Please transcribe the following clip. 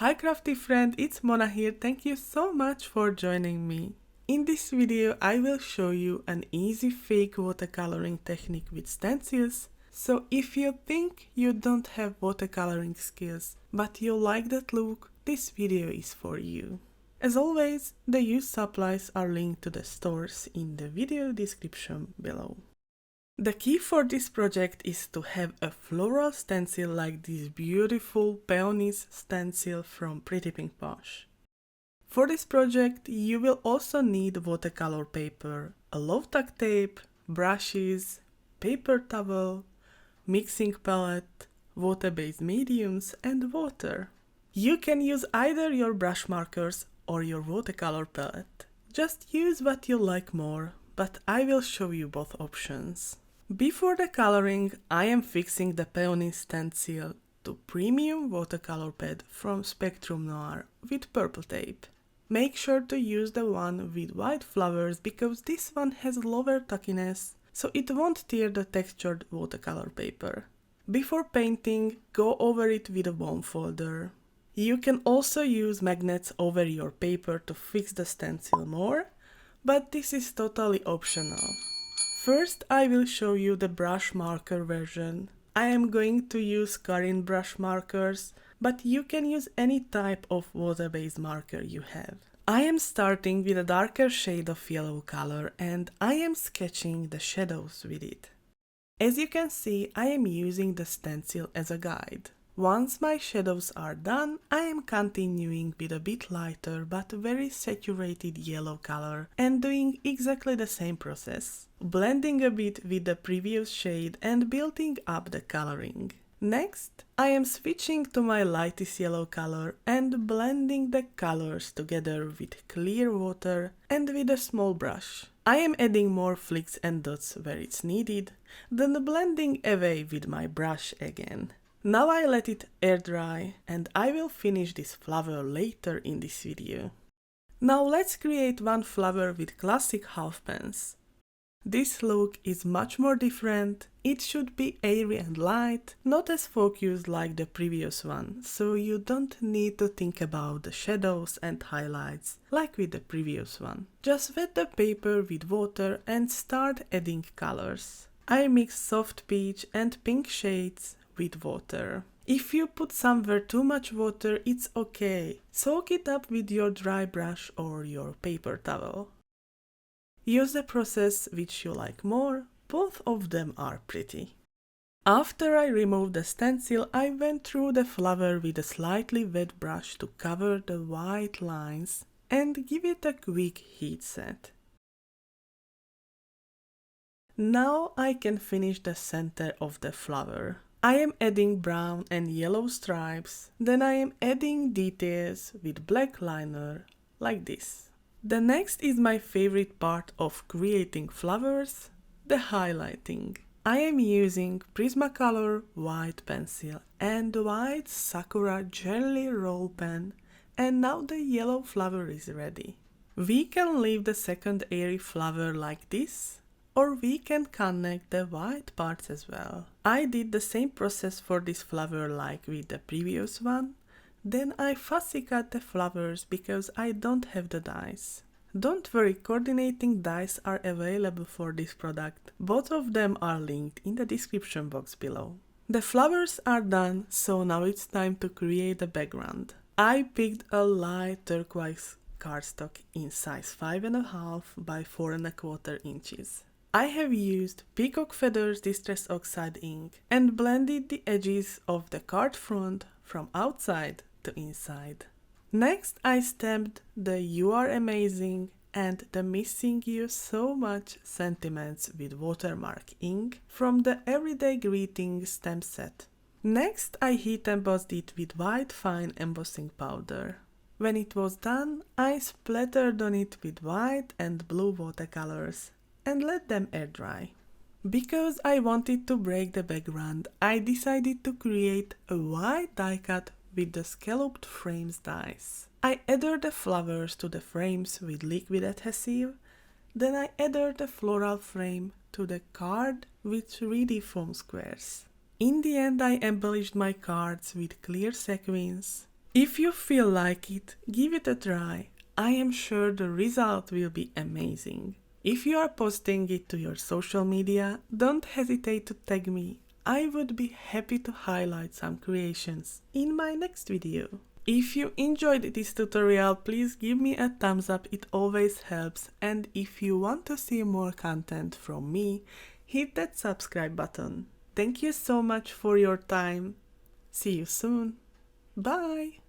Hi crafty friend, it's Mona here. Thank you so much for joining me. In this video I will show you an easy fake watercoloring technique with stencils. So if you think you don't have watercoloring skills but you like that look, this video is for you. As always, the used supplies are linked to the stores in the video description below. The key for this project is to have a floral stencil like this beautiful Peonies Stencil from Pretty Pink Posh. For this project you will also need watercolor paper, a low-tack tape, brushes, paper towel, mixing palette, water-based mediums and water. You can use either your brush markers or your watercolor palette. Just use what you like more, but I will show you both options. Before the coloring, I am fixing the Peonies Stencil to premium watercolor pad from Spectrum Noir with purple tape. Make sure to use the one with white flowers because this one has lower tackiness, so it won't tear the textured watercolor paper. Before painting, go over it with a bone folder. You can also use magnets over your paper to fix the stencil more, but this is totally optional. First, I will show you the brush marker version. I am going to use Karin brush markers, but you can use any type of water-based marker you have. I am starting with a darker shade of yellow color and I am sketching the shadows with it. As you can see, I am using the stencil as a guide. Once my shadows are done, I am continuing with a bit lighter but very saturated yellow color and doing exactly the same process, blending a bit with the previous shade and building up the coloring. Next, I am switching to my lightest yellow color and blending the colors together with clear water and with a small brush. I am adding more flicks and dots where it's needed, then blending away with my brush again. Now I let it air dry and I will finish this flower later in this video. Now let's create one flower with classic half pans. This look is much more different. It should be airy and light, not as focused like the previous one, so you don't need to think about the shadows and highlights like with the previous one. Just wet the paper with water and start adding colors. I mix soft peach and pink shades with water. If you put somewhere too much water, it's okay. Soak it up with your dry brush or your paper towel. Use the process which you like more, both of them are pretty. After I removed the stencil, I went through the flower with a slightly wet brush to cover the white lines and give it a quick heat set. Now I can finish the center of the flower. I am adding brown and yellow stripes, then I am adding details with black liner, like this. The next is my favorite part of creating flowers, the highlighting. I am using Prismacolor white pencil and white Sakura jelly roll pen, and now the yellow flower is ready. We can leave the second airy flower like this, or we can connect the white parts as well. I did the same process for this flower like with the previous one. Then I fussy cut the flowers because I don't have the dies. Don't worry, coordinating dies are available for this product. Both of them are linked in the description box below. The flowers are done, so now it's time to create a background. I picked a light turquoise cardstock in size 5.5 by 4.25 inches. I have used Peacock Feathers Distress Oxide ink and blended the edges of the card front from outside to inside. Next I stamped the "You Are Amazing" and the "Missing You So Much" sentiments with watermark ink from the Everyday Greeting stamp set. Next I heat embossed it with white fine embossing powder. When it was done, I splattered on it with white and blue watercolors and let them air dry. Because I wanted to break the background, I decided to create a white die cut with the scalloped frames dies. I added the flowers to the frames with liquid adhesive, then I added the floral frame to the card with 3D foam squares. In the end I embellished my cards with clear sequins, If you feel like it, give it a try. I am sure the result will be amazing. If you are posting it to your social media, don't hesitate to tag me. I would be happy to highlight some creations in my next video. If you enjoyed this tutorial, please give me a thumbs up, it always helps. And if you want to see more content from me, hit that subscribe button. Thank you so much for your time. See you soon. Bye!